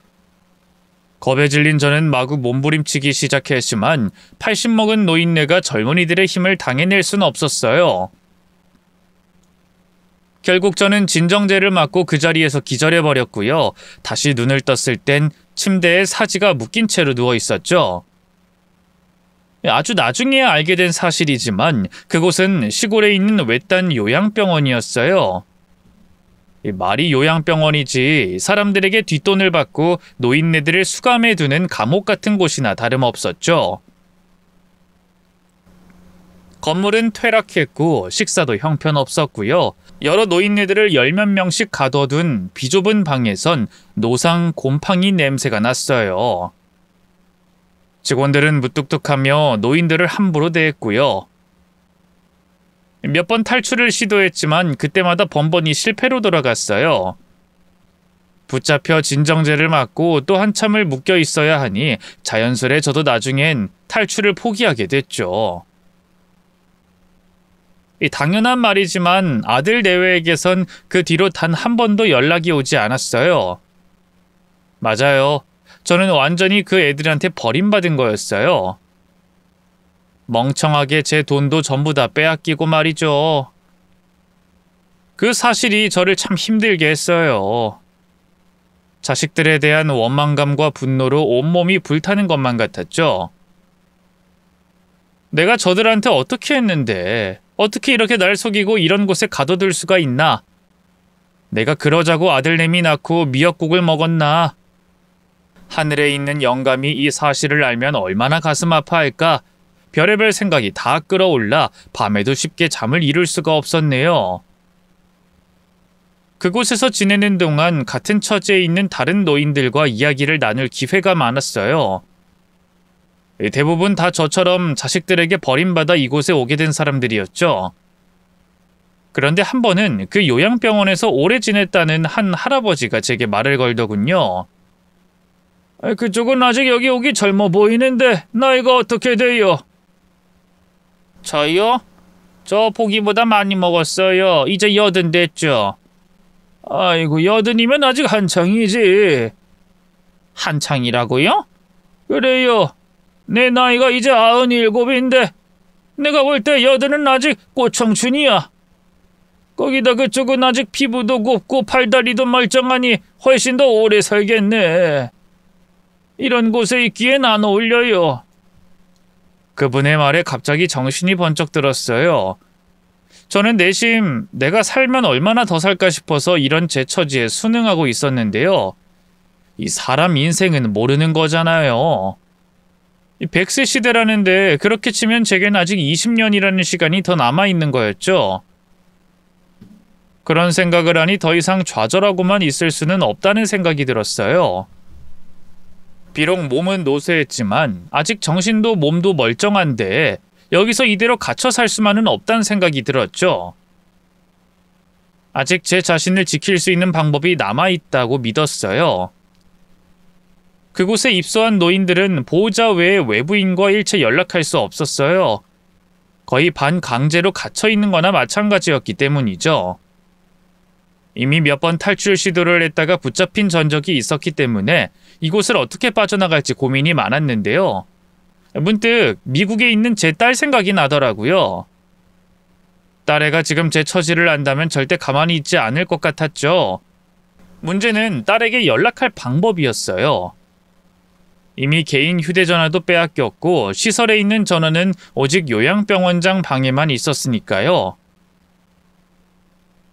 겁에 질린 저는 마구 몸부림치기 시작했지만 80 먹은 노인네가 젊은이들의 힘을 당해낼 수는 없었어요. 결국 저는 진정제를 맞고 그 자리에서 기절해버렸고요. 다시 눈을 떴을 땐 침대에 사지가 묶인 채로 누워 있었죠. 아주 나중에야 알게 된 사실이지만 그곳은 시골에 있는 외딴 요양병원이었어요. 말이 요양병원이지 사람들에게 뒷돈을 받고 노인네들을 수감해 두는 감옥 같은 곳이나 다름없었죠. 건물은 퇴락했고 식사도 형편없었고요. 여러 노인네들을 10몇 명씩 가둬둔 비좁은 방에선 노상 곰팡이 냄새가 났어요. 직원들은 무뚝뚝하며 노인들을 함부로 대했고요. 몇 번 탈출을 시도했지만 그때마다 번번이 실패로 돌아갔어요. 붙잡혀 진정제를 맞고 또 한참을 묶여 있어야 하니 자연스레 저도 나중엔 탈출을 포기하게 됐죠. 당연한 말이지만 아들 내외에게선 그 뒤로 단 한 번도 연락이 오지 않았어요. 맞아요. 저는 완전히 그 애들한테 버림받은 거였어요. 멍청하게 제 돈도 전부 다 빼앗기고 말이죠. 그 사실이 저를 참 힘들게 했어요. 자식들에 대한 원망감과 분노로 온몸이 불타는 것만 같았죠. 내가 저들한테 어떻게 했는데 어떻게 이렇게 날 속이고 이런 곳에 가둬둘 수가 있나? 내가 그러자고 아들내미 낳고 미역국을 먹었나? 하늘에 있는 영감이 이 사실을 알면 얼마나 가슴 아파할까? 별의별 생각이 다 끌어올라 밤에도 쉽게 잠을 이룰 수가 없었네요. 그곳에서 지내는 동안 같은 처지에 있는 다른 노인들과 이야기를 나눌 기회가 많았어요. 대부분 다 저처럼 자식들에게 버림받아 이곳에 오게 된 사람들이었죠. 그런데 한 번은 그 요양병원에서 오래 지냈다는 한 할아버지가 제게 말을 걸더군요. 그쪽은 아직 여기 오기 젊어 보이는데 나이가 어떻게 돼요? 저요? 저 보기보다 많이 먹었어요. 이제 80 됐죠. 아이고 80이면 아직 한창이지. 한창이라고요? 그래요. 내 나이가 이제 97인데 내가 볼 때 여든은 아직 꼬청춘이야. 거기다 그쪽은 아직 피부도 곱고 팔다리도 멀쩡하니 훨씬 더 오래 살겠네. 이런 곳에 있기엔 안 어울려요. 그분의 말에 갑자기 정신이 번쩍 들었어요. 저는 내심 내가 살면 얼마나 더 살까 싶어서 이런 제 처지에 순응하고 있었는데요. 이 사람 인생은 모르는 거잖아요. 이 100세 시대라는데 그렇게 치면 제겐 아직 20년이라는 시간이 더 남아있는 거였죠. 그런 생각을 하니 더 이상 좌절하고만 있을 수는 없다는 생각이 들었어요. 비록 몸은 노쇠했지만 아직 정신도 몸도 멀쩡한데 여기서 이대로 갇혀 살 수만은 없다는 생각이 들었죠. 아직 제 자신을 지킬 수 있는 방법이 남아있다고 믿었어요. 그곳에 입소한 노인들은 보호자 외에 외부인과 일체 연락할 수 없었어요. 거의 반강제로 갇혀있는 거나 마찬가지였기 때문이죠. 이미 몇 번 탈출 시도를 했다가 붙잡힌 전적이 있었기 때문에 이곳을 어떻게 빠져나갈지 고민이 많았는데요. 문득 미국에 있는 제 딸 생각이 나더라고요. 딸애가 지금 제 처지를 안다면 절대 가만히 있지 않을 것 같았죠. 문제는 딸에게 연락할 방법이었어요. 이미 개인 휴대전화도 빼앗겼고 시설에 있는 전화는 오직 요양병원장 방에만 있었으니까요.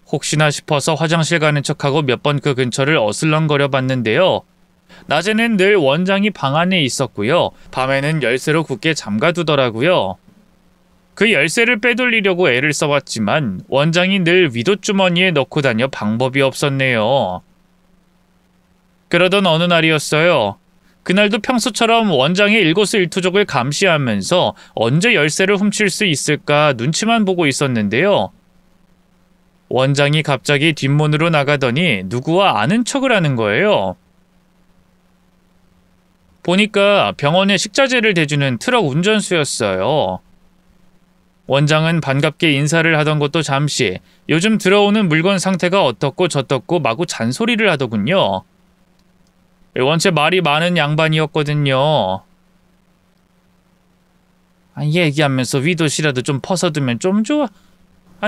혹시나 싶어서 화장실 가는 척하고 몇 번 그 근처를 어슬렁거려 봤는데요. 낮에는 늘 원장이 방 안에 있었고요. 밤에는 열쇠로 굳게 잠가두더라고요. 그 열쇠를 빼돌리려고 애를 써봤지만 원장이 늘 위도주머니에 넣고 다녀 방법이 없었네요. 그러던 어느 날이었어요. 그날도 평소처럼 원장의 일거수일투족을 감시하면서 언제 열쇠를 훔칠 수 있을까 눈치만 보고 있었는데요. 원장이 갑자기 뒷문으로 나가더니 누구와 아는 척을 하는 거예요. 보니까 병원에 식자재를 대주는 트럭 운전수였어요. 원장은 반갑게 인사를 하던 것도 잠시 요즘 들어오는 물건 상태가 어떻고 저떻고 마구 잔소리를 하더군요. 원체 말이 많은 양반이었거든요. 얘기하면서 위도시라도 좀 퍼서두면 좀 좋아.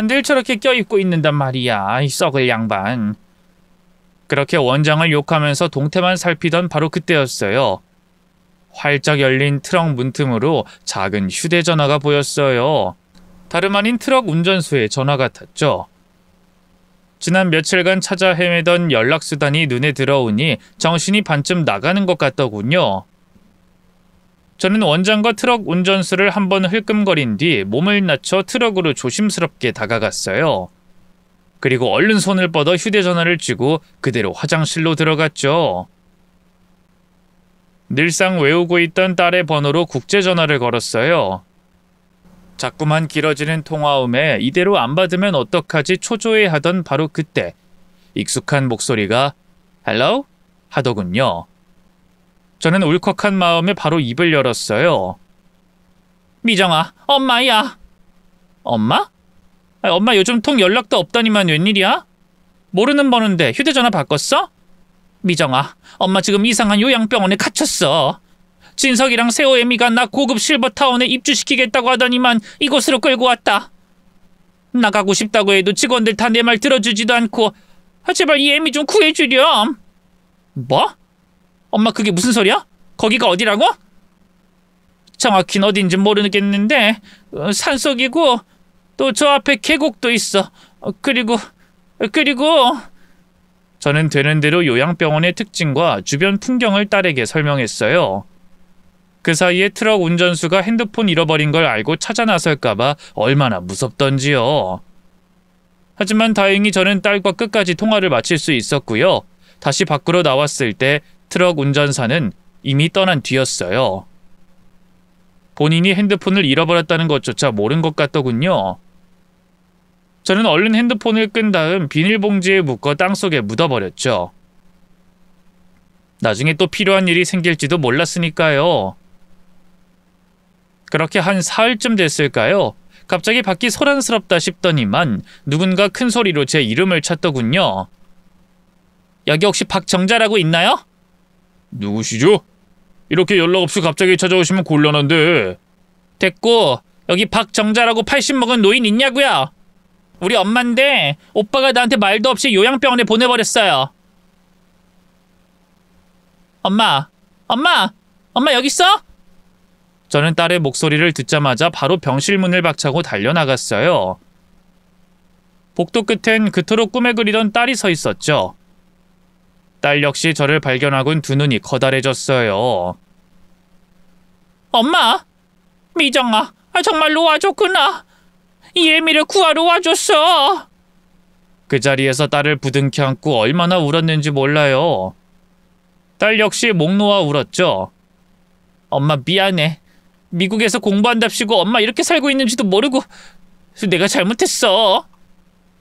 늘 저렇게 껴입고 있는단 말이야, 이 썩을 양반. 그렇게 원장을 욕하면서 동태만 살피던 바로 그때였어요. 활짝 열린 트럭 문틈으로 작은 휴대전화가 보였어요. 다름 아닌 트럭 운전수의 전화 같았죠. 지난 며칠간 찾아 헤매던 연락수단이 눈에 들어오니 정신이 반쯤 나가는 것 같더군요. 저는 원장과 트럭 운전수를 한번 흘끔거린 뒤 몸을 낮춰 트럭으로 조심스럽게 다가갔어요. 그리고 얼른 손을 뻗어 휴대전화를 쥐고 그대로 화장실로 들어갔죠. 늘상 외우고 있던 딸의 번호로 국제전화를 걸었어요. 자꾸만 길어지는 통화음에 이대로 안 받으면 어떡하지 초조해하던 바로 그때 익숙한 목소리가 "헬로?" 하더군요. 저는 울컥한 마음에 바로 입을 열었어요. "미정아, 엄마야." "엄마? 엄마 요즘 통 연락도 없다니만 웬일이야? 모르는 번호인데 휴대전화 바꿨어? 미정아, 엄마 지금 이상한 요양병원에 갇혔어. 진석이랑 세호애미가 나 고급 실버타운에 입주시키겠다고 하더니만 이곳으로 끌고 왔다. 나가고 싶다고 해도 직원들 다 내 말 들어주지도 않고 제발 이 애미 좀 구해주렴." "뭐? 엄마 그게 무슨 소리야? 거기가 어디라고?" "정확히는 어딘지 모르겠는데 산속이고 또 저 앞에 계곡도 있어. 그리고 저는 되는 대로 요양병원의 특징과 주변 풍경을 딸에게 설명했어요. 그 사이에 트럭 운전수가 핸드폰 잃어버린 걸 알고 찾아 나설까봐 얼마나 무섭던지요. 하지만 다행히 저는 딸과 끝까지 통화를 마칠 수 있었고요. 다시 밖으로 나왔을 때 트럭 운전사는 이미 떠난 뒤였어요. 본인이 핸드폰을 잃어버렸다는 것조차 모른 것 같더군요. 저는 얼른 핸드폰을 끈 다음 비닐봉지에 묶어 땅속에 묻어버렸죠. 나중에 또 필요한 일이 생길지도 몰랐으니까요. 그렇게 한 사흘쯤 됐을까요? 갑자기 밖이 소란스럽다 싶더니만 누군가 큰 소리로 제 이름을 찾더군요. "여기 혹시 박정자라고 있나요?" "누구시죠?" 이렇게 연락 없이 갑자기 찾아오시면 곤란한데. 됐고, 여기 박정자라고 80 먹은 노인 있냐고요? 우리 엄마인데 오빠가 나한테 말도 없이 요양병원에 보내버렸어요. 엄마 여기 있어? 저는 딸의 목소리를 듣자마자 바로 병실 문을 박차고 달려나갔어요. 복도 끝엔 그토록 꿈에 그리던 딸이 서 있었죠. 딸 역시 저를 발견하곤 두 눈이 커다래졌어요. 엄마! 미정아, 정말로 와줬구나. 예미를 구하러 와줬어. 그 자리에서 딸을 부둥켜 안고 얼마나 울었는지 몰라요. 딸 역시 목 놓아 울었죠. 엄마 미안해. 미국에서 공부한답시고 엄마 이렇게 살고 있는지도 모르고 내가 잘못했어.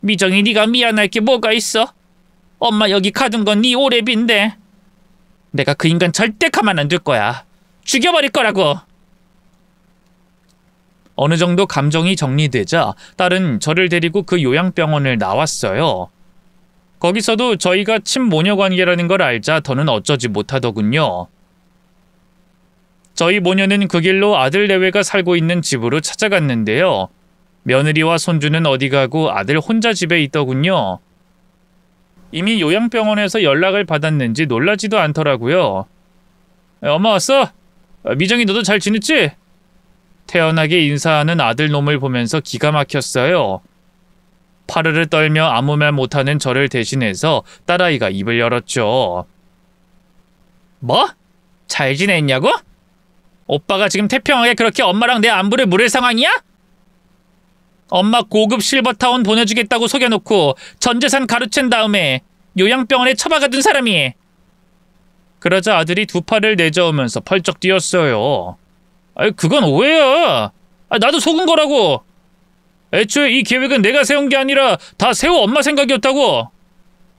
미정이 네가 미안할 게 뭐가 있어? 엄마 여기 가둔 건 네 오래비인데. 내가 그 인간 절대 가만 안 둘 거야. 죽여버릴 거라고. 어느 정도 감정이 정리되자 딸은 저를 데리고 그 요양병원을 나왔어요. 거기서도 저희가 친모녀 관계라는 걸 알자 더는 어쩌지 못하더군요. 저희 모녀는 그 길로 아들 내외가 살고 있는 집으로 찾아갔는데요. 며느리와 손주는 어디 가고 아들 혼자 집에 있더군요. 이미 요양병원에서 연락을 받았는지 놀라지도 않더라고요. 엄마 왔어? 미정이 너도 잘 지냈지? 태연하게 인사하는 아들 놈을 보면서 기가 막혔어요. 파르르 떨며 아무 말 못하는 저를 대신해서 딸아이가 입을 열었죠. 뭐? 잘 지냈냐고? 오빠가 지금 태평하게 그렇게 엄마랑 내 안부를 물을 상황이야? 엄마 고급 실버타운 보내주겠다고 속여놓고 전 재산 가로챈 다음에 요양병원에 처박아둔 사람이. 그러자 아들이 두 팔을 내저으면서 펄쩍 뛰었어요. 그건 오해야. 나도 속은 거라고. 애초에 이 계획은 내가 세운 게 아니라 다 세호 엄마 생각이었다고.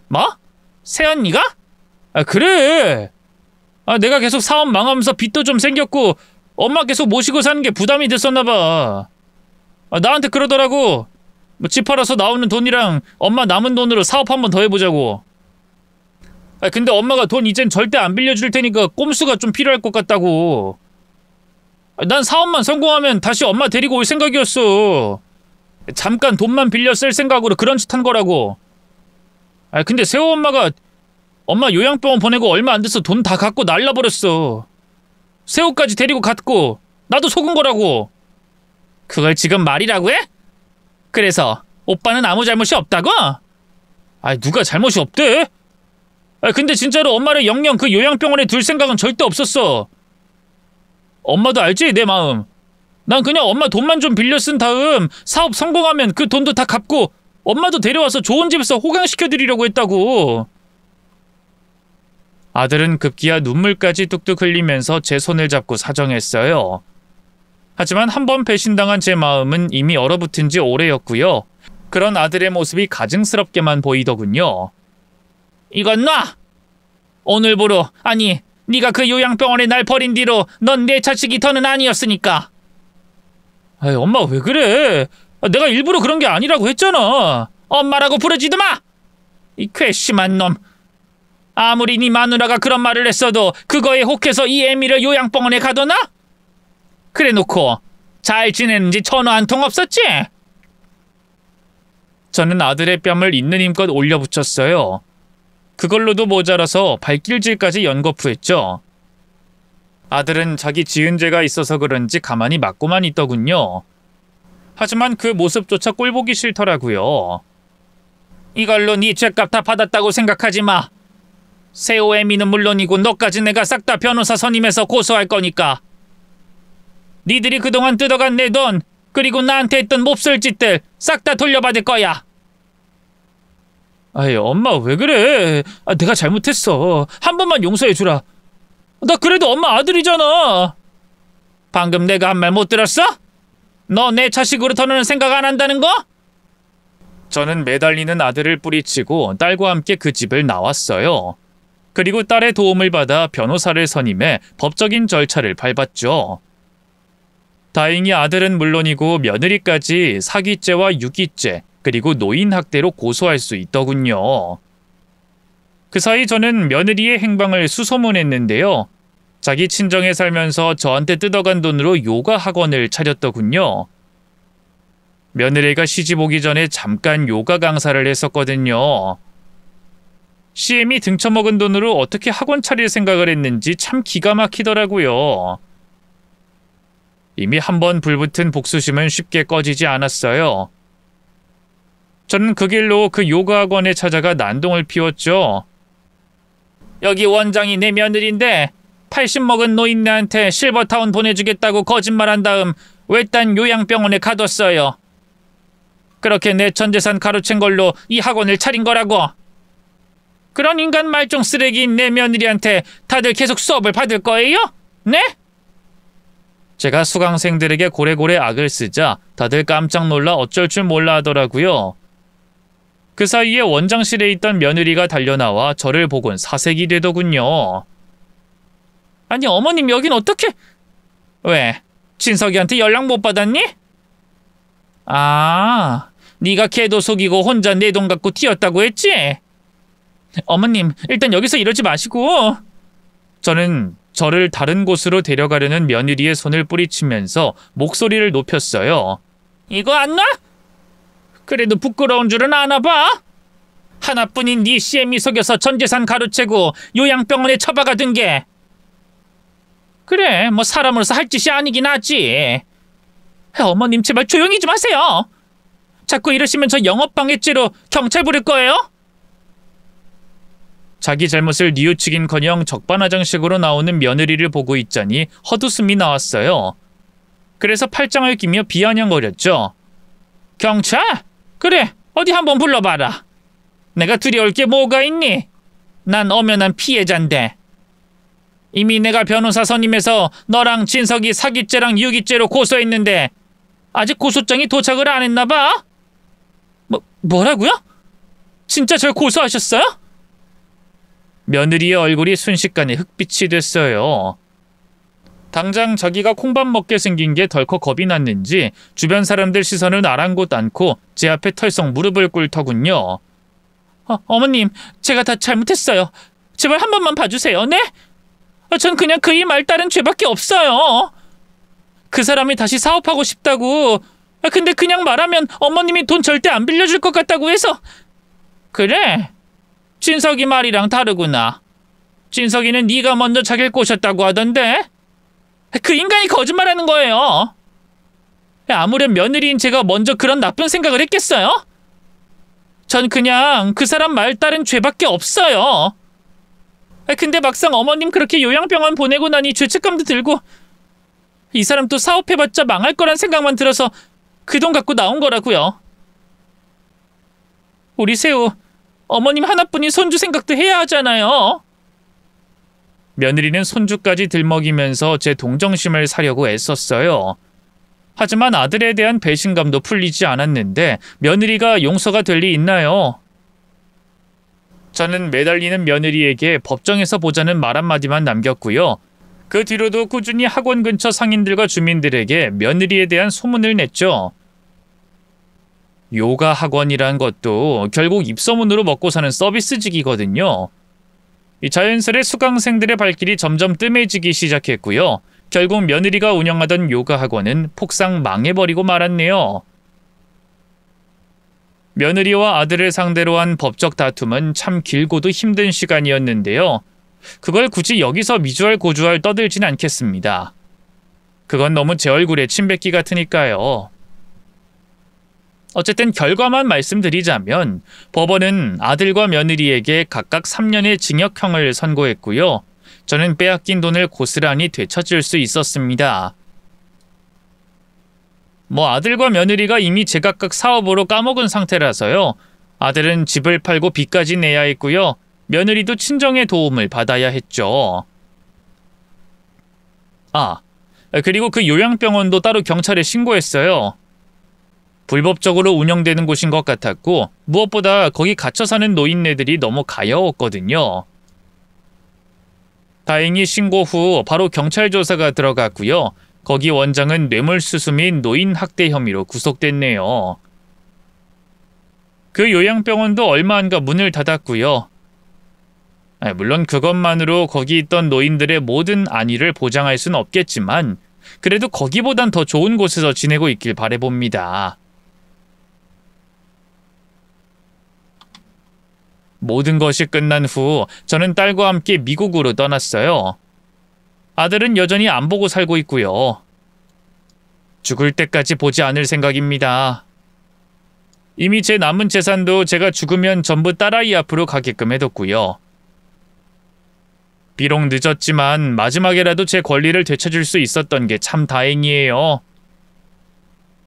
뭐? 새언니가? 그래. 내가 계속 사업 망하면서 빚도 좀 생겼고 엄마 계속 모시고 사는 게 부담이 됐었나 봐. 나한테 그러더라고. 집 팔아서 나오는 돈이랑 엄마 남은 돈으로 사업 한번 더 해보자고. 근데 엄마가 돈 이젠 절대 안 빌려줄 테니까 꼼수가 좀 필요할 것 같다고. 난 사업만 성공하면 다시 엄마 데리고 올 생각이었어. 잠깐 돈만 빌려 쓸 생각으로 그런 짓 한 거라고. 근데 세호 엄마가 엄마 요양병원 보내고 얼마 안 돼서 돈 다 갖고 날라버렸어. 세호까지 데리고 갔고 나도 속은 거라고. 그걸 지금 말이라고 해? 그래서 오빠는 아무 잘못이 없다고? 누가 잘못이 없대? 근데 진짜로 엄마를 영영 그 요양병원에 둘 생각은 절대 없었어. 엄마도 알지? 내 마음. 난 그냥 엄마 돈만 좀 빌려 쓴 다음 사업 성공하면 그 돈도 다 갚고 엄마도 데려와서 좋은 집에서 호강시켜드리려고 했다고. 아들은 급기야 눈물까지 뚝뚝 흘리면서 제 손을 잡고 사정했어요. 하지만 한 번 배신당한 제 마음은 이미 얼어붙은 지 오래였고요. 그런 아들의 모습이 가증스럽게만 보이더군요. 이건 놔! 오늘부로, 아니 네가 그 요양병원에 날 버린 뒤로 넌 내 자식이 더는 아니었으니까. 엄마 왜 그래? 내가 일부러 그런 게 아니라고 했잖아. 엄마라고 부르지도 마! 이 괘씸한 놈. 아무리 네 마누라가 그런 말을 했어도 그거에 혹해서 이 애미를 요양병원에 가둬놔? 그래놓고 잘 지내는지 전화 한 통 없었지? 저는 아들의 뺨을 있는 힘껏 올려붙였어요. 그걸로도 모자라서 발길질까지 연거푸했죠. 아들은 자기 지은 죄가 있어서 그런지 가만히 맞고만 있더군요. 하지만 그 모습조차 꼴보기 싫더라고요. 이걸로 네 죄값 다 받았다고 생각하지 마. 세호 애미는 물론이고 너까지 내가 싹 다 변호사 선임해서 고소할 거니까. 니들이 그동안 뜯어간 내 돈 그리고 나한테 했던 몹쓸 짓들 싹 다 돌려받을 거야. 엄마 왜 그래? 내가 잘못했어. 한 번만 용서해주라. 나 그래도 엄마 아들이잖아. 방금 내가 한 말 못 들었어? 너 내 자식으로 더는 생각 안 한다는 거? 저는 매달리는 아들을 뿌리치고 딸과 함께 그 집을 나왔어요. 그리고 딸의 도움을 받아 변호사를 선임해 법적인 절차를 밟았죠. 다행히 아들은 물론이고 며느리까지 사기죄와 유기죄 그리고 노인학대로 고소할 수 있더군요. 그 사이 저는 며느리의 행방을 수소문했는데요. 자기 친정에 살면서 저한테 뜯어간 돈으로 요가 학원을 차렸더군요. 며느리가 시집 오기 전에 잠깐 요가 강사를 했었거든요. CM이 등쳐먹은 돈으로 어떻게 학원 차릴 생각을 했는지 참 기가 막히더라고요. 이미 한번 불붙은 복수심은 쉽게 꺼지지 않았어요. 저는 그 길로 그 요가 학원에 찾아가 난동을 피웠죠. 여기 원장이 내 며느리인데 80 먹은 노인네한테 실버타운 보내주겠다고 거짓말한 다음 외딴 요양병원에 가뒀어요. 그렇게 내 전재산 가로챈 걸로 이 학원을 차린 거라고. 그런 인간 말종 쓰레기인 내 며느리한테 다들 계속 수업을 받을 거예요? 네? 제가 수강생들에게 고래고래 악을 쓰자 다들 깜짝 놀라 어쩔 줄 몰라 하더라고요. 그 사이에 원장실에 있던 며느리가 달려나와 저를 보곤 사색이 되더군요. 아니 어머님 여긴 어떻게... 왜? 진석이한테 연락 못 받았니? 아, 네가 걔도 속이고 혼자 내 돈 갖고 튀었다고 했지? 어머님 일단 여기서 이러지 마시고. 저는 저를 다른 곳으로 데려가려는 며느리의 손을 뿌리치면서 목소리를 높였어요. 이거 안 놔? 그래도 부끄러운 줄은 아나 봐. 하나뿐인 네 CM이 속여서 전재산 가로채고 요양병원에 처박아둔 게. 그래 뭐 사람으로서 할 짓이 아니긴 하지. 어머님 제발 조용히 좀 하세요. 자꾸 이러시면 저 영업방해죄로 경찰 부를 거예요? 자기 잘못을 뉘우치긴커녕 적반하장식으로 나오는 며느리를 보고 있자니 헛웃음이 나왔어요. 그래서 팔짱을 끼며 비아냥거렸죠. 경찰? 그래 어디 한번 불러봐라. 내가 두려울 게 뭐가 있니? 난 엄연한 피해자인데. 이미 내가 변호사 선임해서 너랑 진석이 사기죄랑 유기죄로 고소했는데 아직 고소장이 도착을 안 했나 봐? 뭐라고요? 진짜 절 고소하셨어요? 며느리의 얼굴이 순식간에 흑빛이 됐어요. 당장 자기가 콩밥 먹게 생긴 게 덜컥 겁이 났는지 주변 사람들 시선을 아랑곳 않고 제 앞에 털썩 무릎을 꿇더군요. 어머님 제가 다 잘못했어요. 제발 한 번만 봐주세요. 네? 전 그냥 그이 말 따른 죄밖에 없어요. 그 사람이 다시 사업하고 싶다고. 근데 그냥 말하면 어머님이 돈 절대 안 빌려줄 것 같다고 해서. 그래? 진석이 말이랑 다르구나. 진석이는 네가 먼저 자기를 꼬셨다고 하던데. 그 인간이 거짓말하는 거예요. 아무렴 며느리인 제가 먼저 그런 나쁜 생각을 했겠어요? 전 그냥 그 사람 말 따른 죄밖에 없어요. 근데 막상 어머님 그렇게 요양병원 보내고 나니 죄책감도 들고 이 사람 또 사업해봤자 망할 거란 생각만 들어서 그 돈 갖고 나온 거라고요. 우리 새우 어머님 하나뿐인 손주 생각도 해야 하잖아요. 며느리는 손주까지 들먹이면서 제 동정심을 사려고 애썼어요. 하지만 아들에 대한 배신감도 풀리지 않았는데 며느리가 용서가 될 리 있나요? 저는 매달리는 며느리에게 법정에서 보자는 말 한마디만 남겼고요. 그 뒤로도 꾸준히 학원 근처 상인들과 주민들에게 며느리에 대한 소문을 냈죠. 요가 학원이란 것도 결국 입소문으로 먹고 사는 서비스직이거든요. 이 자연스레 수강생들의 발길이 점점 뜸해지기 시작했고요. 결국 며느리가 운영하던 요가 학원은 폭삭 망해버리고 말았네요. 며느리와 아들을 상대로 한 법적 다툼은 참 길고도 힘든 시간이었는데요. 그걸 굳이 여기서 미주알 고주알 떠들진 않겠습니다. 그건 너무 제 얼굴에 침 뱉기 같으니까요. 어쨌든 결과만 말씀드리자면 법원은 아들과 며느리에게 각각 3년의 징역형을 선고했고요. 저는 빼앗긴 돈을 고스란히 되찾을 수 있었습니다. 아들과 며느리가 이미 제각각 사업으로 까먹은 상태라서요. 아들은 집을 팔고 빚까지 내야 했고요. 며느리도 친정의 도움을 받아야 했죠. 그리고 그 요양병원도 따로 경찰에 신고했어요. 불법적으로 운영되는 곳인 것 같았고 무엇보다 거기 갇혀 사는 노인네들이 너무 가여웠거든요. 다행히 신고 후 바로 경찰 조사가 들어갔고요. 거기 원장은 뇌물수수 및 노인학대 혐의로 구속됐네요. 그 요양병원도 얼마 안가 문을 닫았고요. 물론 그것만으로 거기 있던 노인들의 모든 안위를 보장할 수는 없겠지만 그래도 거기보단 더 좋은 곳에서 지내고 있길 바라봅니다. 모든 것이 끝난 후 저는 딸과 함께 미국으로 떠났어요. 아들은 여전히 안 보고 살고 있고요. 죽을 때까지 보지 않을 생각입니다. 이미 제 남은 재산도 제가 죽으면 전부 딸아이 앞으로 가게끔 해뒀고요. 비록 늦었지만 마지막에라도 제 권리를 되찾을 수 있었던 게 참 다행이에요.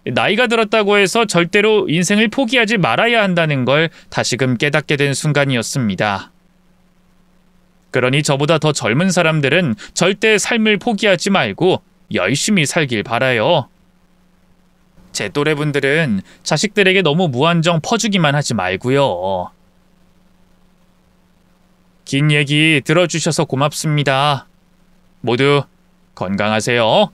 나이가 들었다고 해서 절대로 인생을 포기하지 말아야 한다는 걸 다시금 깨닫게 된 순간이었습니다. 그러니 저보다 더 젊은 사람들은 절대 삶을 포기하지 말고 열심히 살길 바라요. 제 또래분들은 자식들에게 너무 무한정 퍼주기만 하지 말고요. 긴 얘기 들어주셔서 고맙습니다. 모두 건강하세요.